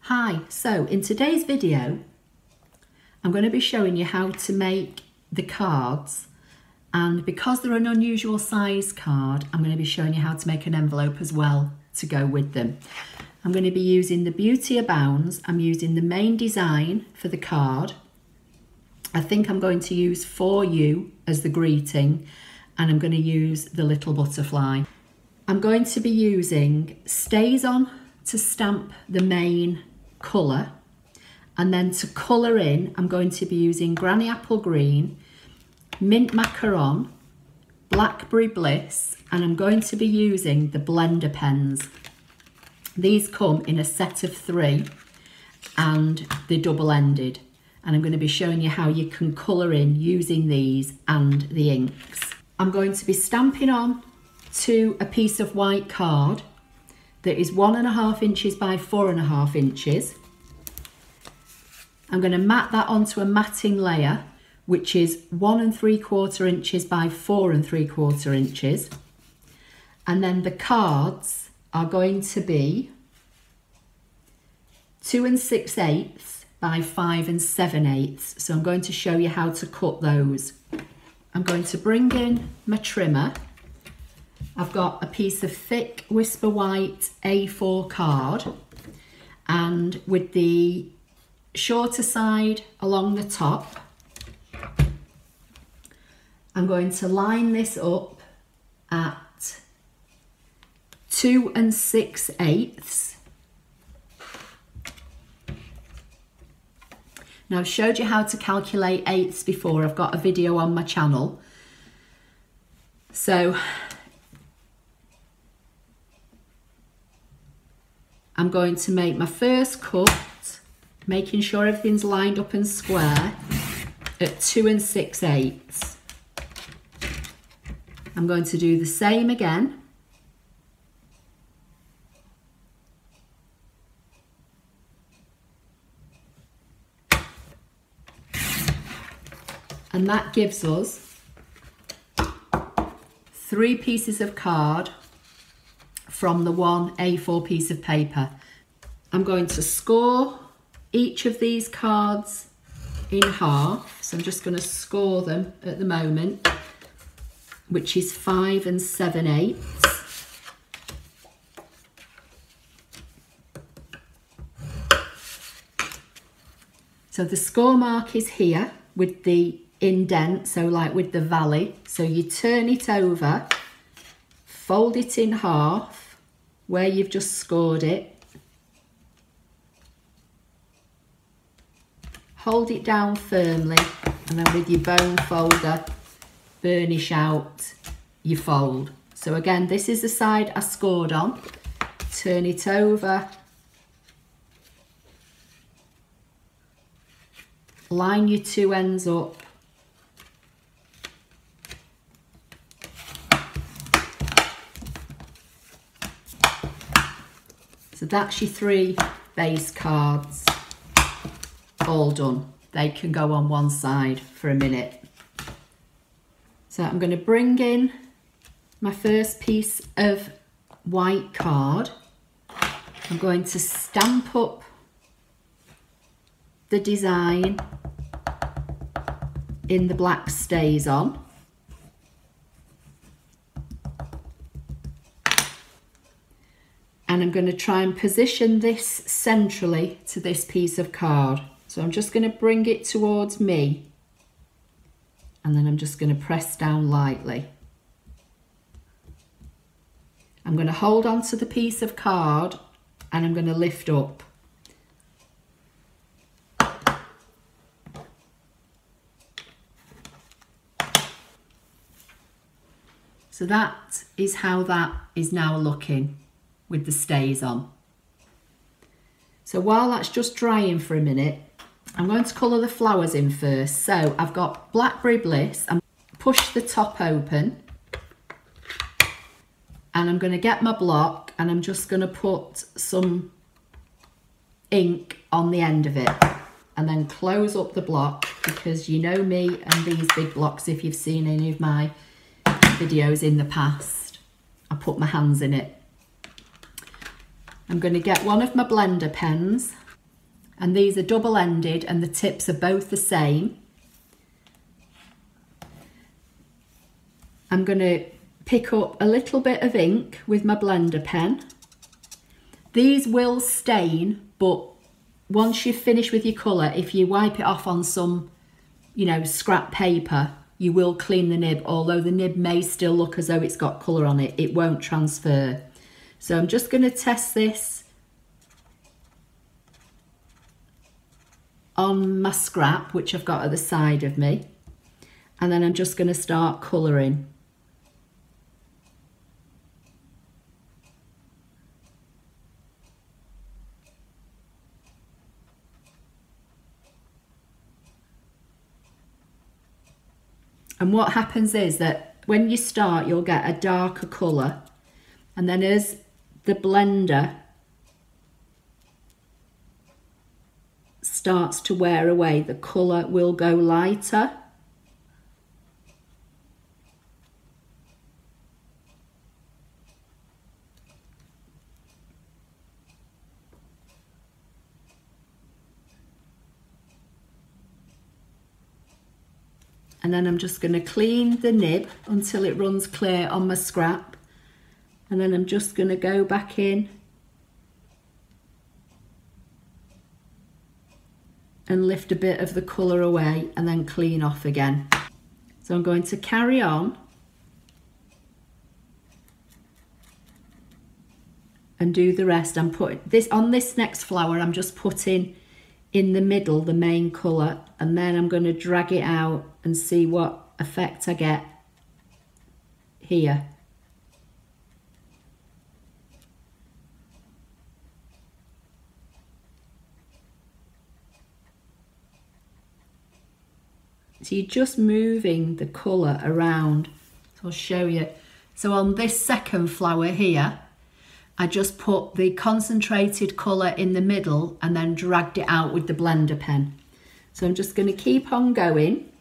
Hi, so in today's video I'm going to be showing you how to make the cards, and because they're an unusual size card I'm going to be showing you how to make an envelope as well to go with them. I'm going to be using the Beauty Abounds. I'm using the main design for the card. I think I'm going to use For You as the greeting, and I'm going to use the little butterfly. I'm going to be using Stays On to stamp the main colour, and then to colour in I'm going to be using Granny Apple Green, Mint Macaron, Blackberry Bliss, and I'm going to be using the blender pens. These come in a set of 3 and they're double-ended, and I'm going to be showing you how you can colour in using these and the inks. I'm going to be stamping on to a piece of white card that is 1.5 inches by 4.5 inches. I'm going to mat that onto a matting layer, which is 1 3/4 inches by 4 3/4 inches. And then the cards are going to be 2 6/8 by 5 7/8. So I'm going to show you how to cut those. I'm going to bring in my trimmer. I've got a piece of thick Whisper White A4 card, and with the shorter side along the top, I'm going to line this up at 2 6/8. Now, I've showed you how to calculate eighths before. I've got a video on my channel. So I'm going to make my first cut, making sure everything's lined up and square, at 2 6/8. I'm going to do the same again. And that gives us 3 pieces of card from the one A4 piece of paper. I'm going to score each of these cards in half. So I'm just going to score them at the moment, which is 5 7/8. So the score mark is here with the indent, so like with the valley. So you turn it over, fold it in half where you've just scored it, hold it down firmly, and then with your bone folder burnish out your fold. So again, this is the side I scored on. Turn it over, line your 2 ends up, so that's your 3 base cards all done. They can go on one side for a minute. So I'm going to bring in my first piece of white card. I'm going to stamp up the design in the black Stays On. And I'm going to try and position this centrally to this piece of card. So I'm just going to bring it towards me, and then I'm just going to press down lightly. I'm going to hold on to the piece of card and I'm going to lift up. So that is how that is now looking with the Stays On. So while that's just drying for a minute, I'm going to colour the flowers in first. So I've got Blackberry Bliss. I'm push the top open, and I'm going to get my block and I'm just going to put some ink on the end of it and then close up the block, because you know me and these big blocks, if you've seen any of my videos in the past, I put my hands in it. I'm going to get one of my blender pens And these are double-ended and the tips are both the same. I'm going to pick up a little bit of ink with my blender pen. These will stain, but once you've finished with your colour, if you wipe it off on some, you know, scrap paper, you will clean the nib. Although the nib may still look as though it's got colour on it, it won't transfer. So I'm just going to test this on my scrap, which I've got at the side of me. And then I'm just going to start colouring. And what happens is that when you start, you'll get a darker colour. And then as the blender starts to wear away, the colour will go lighter. And then I'm just going to clean the nib until it runs clear on my scrap. And then I'm just going to go back in and lift a bit of the colour away and then clean off again. So I'm going to carry on and do the rest. I'm putting this on this next flower, I'm just putting in the middle the main colour, and then I'm going to drag it out and see what effect I get here. So you're just moving the colour around. So I'll show you. So on this second flower here, I just put the concentrated colour in the middle and then dragged it out with the blender pen. So I'm just going to keep on going.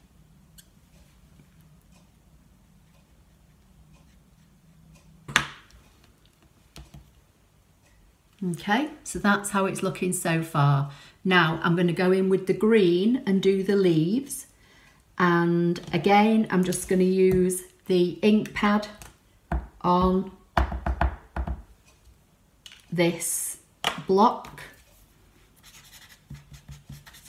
Okay, so that's how it's looking so far. Now I'm going to go in with the green and do the leaves. And again, I'm just going to use the ink pad on this block.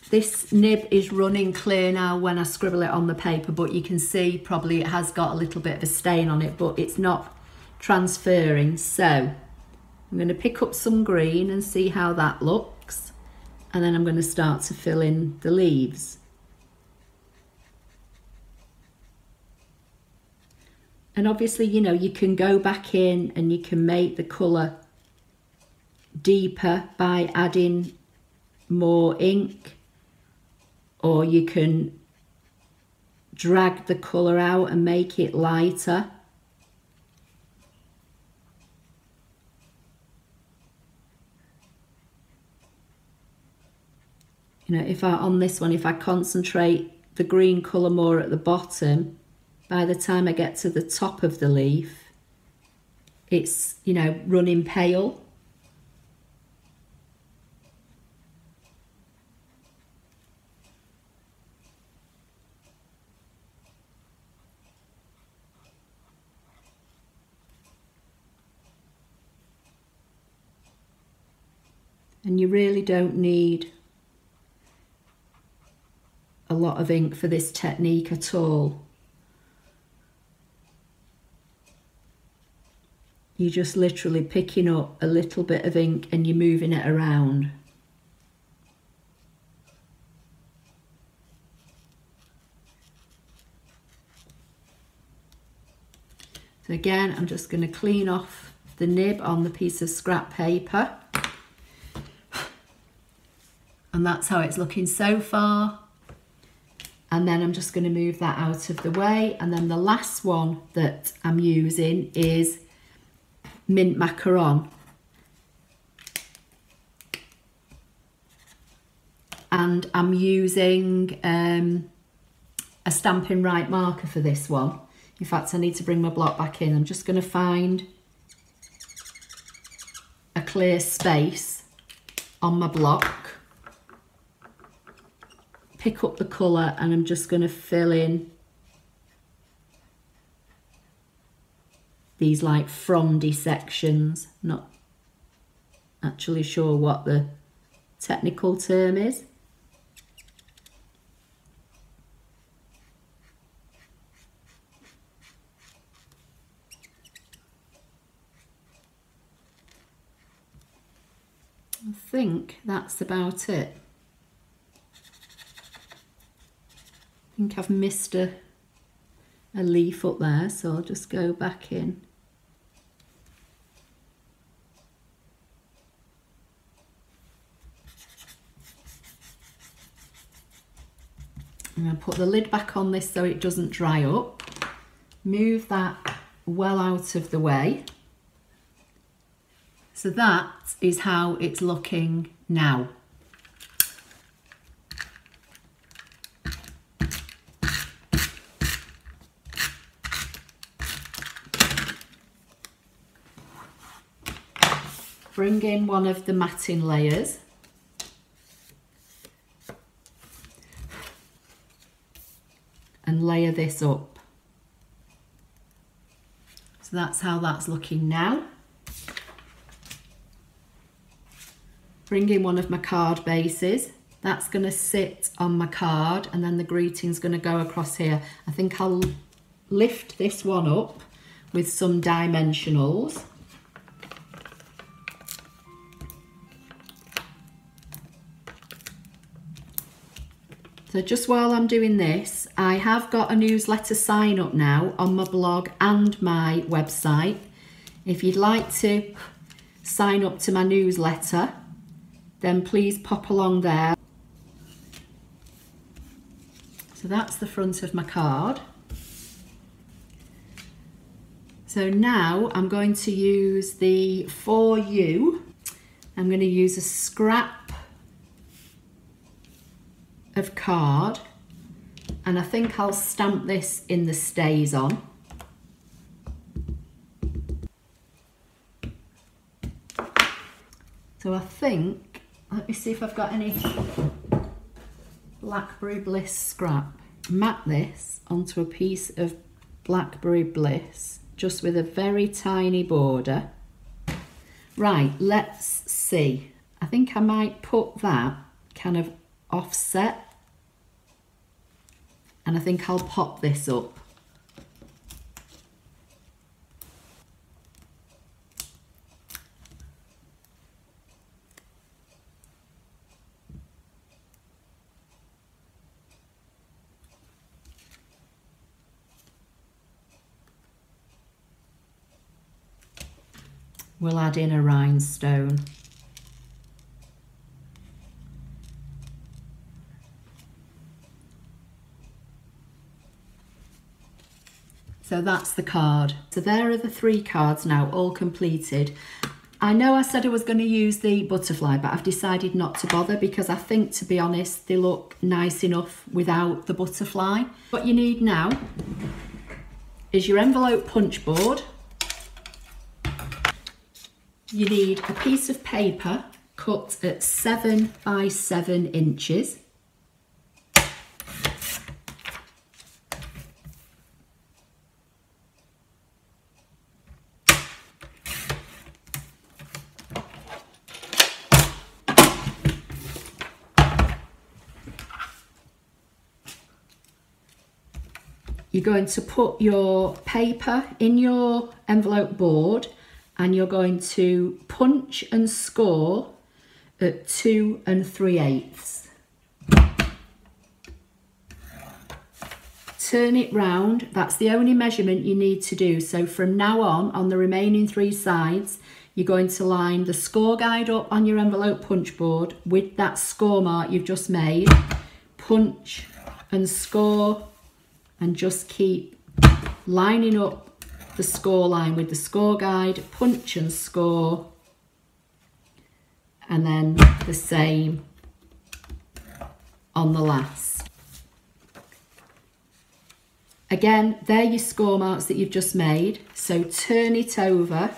This nib is running clear now when I scribble it on the paper, but you can see probably it has got a little bit of a stain on it, but it's not transferring. So I'm going to pick up some green and see how that looks, and then I'm going to start to fill in the leaves. And obviously, you know, you can go back in and you can make the colour deeper by adding more ink, or you can drag the colour out and make it lighter. You know, if I, on this one, if I concentrate the green colour more at the bottom, by the time I get to the top of the leaf, it's, you know, running pale. And you really don't need a lot of ink for this technique at all. You're just literally picking up a little bit of ink and you're moving it around. So again, I'm just going to clean off the nib on the piece of scrap paper. And that's how it's looking so far. And then I'm just going to move that out of the way. And then the last one that I'm using is mint macaron. And I'm using a Stampin' Right marker for this one. In fact, I need to bring my block back in. I'm just going to find a clear space on my block. pick up the colour and I'm just going to fill in these like frondy sections. Not actually sure what the technical term is. I think that's about it. I think I've missed a leaf up there, so I'll just go back in. I'm going to put the lid back on this so it doesn't dry up. Move that well out of the way. So that is how it's looking now. Bring in one of the matting layers. And layer this up. So that's how that's looking now. Bring in one of my card bases. That's going to sit on my card and then the greeting's going to go across here. I think I'll lift this one up with some dimensionals. So just while I'm doing this, I have got a newsletter sign up now on my blog and my website. If you'd like to sign up to my newsletter, then please pop along there. So that's the front of my card. So now I'm going to use the For You. I'm going to use a scrap of card and I think I'll stamp this in the stays on. So I think, let me see if I've got any Blackberry Bliss scrap. Mat this onto a piece of Blackberry Bliss just with a very tiny border. Right, let's see. I think I might put that kind of offset and I think I'll pop this up. We'll add in a rhinestone. So that's the card. So there are the 3 cards now, all completed. I know I said I was going to use the butterfly, but I've decided not to bother because I think, to be honest, they look nice enough without the butterfly. What you need now is your envelope punch board. You need a piece of paper cut at 7 by 7 inches. You're going to put your paper in your envelope board and you're going to punch and score at 2 3/8. Turn it round. That's the only measurement you need to do. So from now on the remaining 3 sides, you're going to line the score guide up on your envelope punch board with that score mark you've just made. Punch and score, and just keep lining up the score line with the score guide, punch and score, and then the same on the last. Again, they're your score marks that you've just made, so turn it over,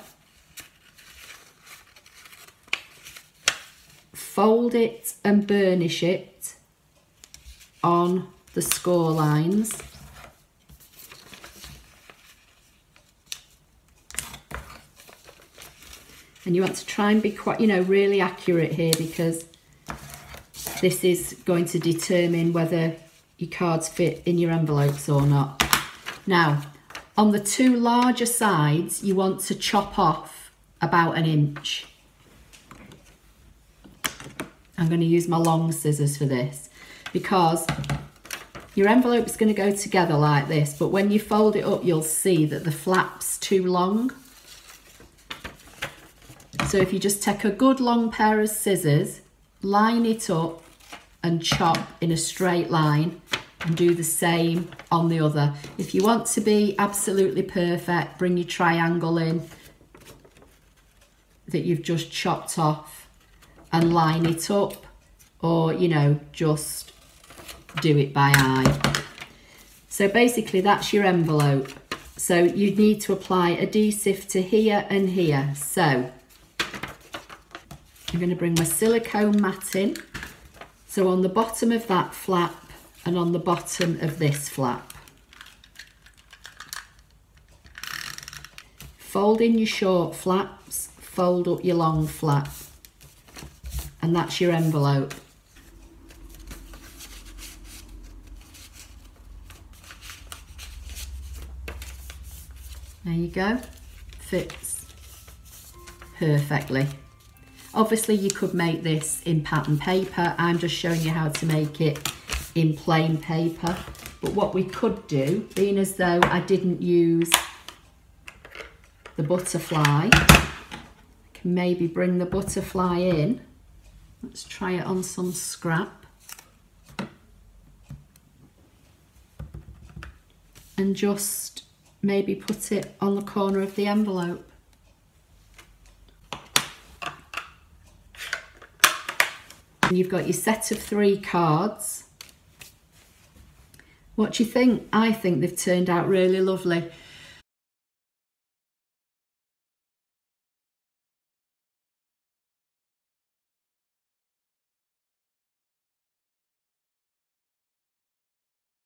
fold it and burnish it, on the score lines. And you want to try and be quite, you know, really accurate here, because this is going to determine whether your cards fit in your envelopes or not. Now, on the two larger sides, you want to chop off about 1 inch. I'm going to use my long scissors for this, because your envelope is going to go together like this, but when you fold it up, you'll see that the flap's too long. So if you just take a good long pair of scissors, line it up and chop in a straight line, and do the same on the other. If you want to be absolutely perfect, bring your triangle in that you've just chopped off and line it up, or, you know, just do it by eye. So basically that's your envelope. So you need to apply adhesive to here and here. So I'm going to bring my silicone mat in. So on the bottom of that flap and on the bottom of this flap. Fold in your short flaps, fold up your long flap, and that's your envelope. There you go, fits perfectly. Obviously you could make this in pattern paper. I'm just showing you how to make it in plain paper. But what we could do, being as though I didn't use the butterfly, I can maybe bring the butterfly in. Let's try it on some scrap. And just maybe put it on the corner of the envelope. And you've got your set of 3 cards. What do you think? I think they've turned out really lovely.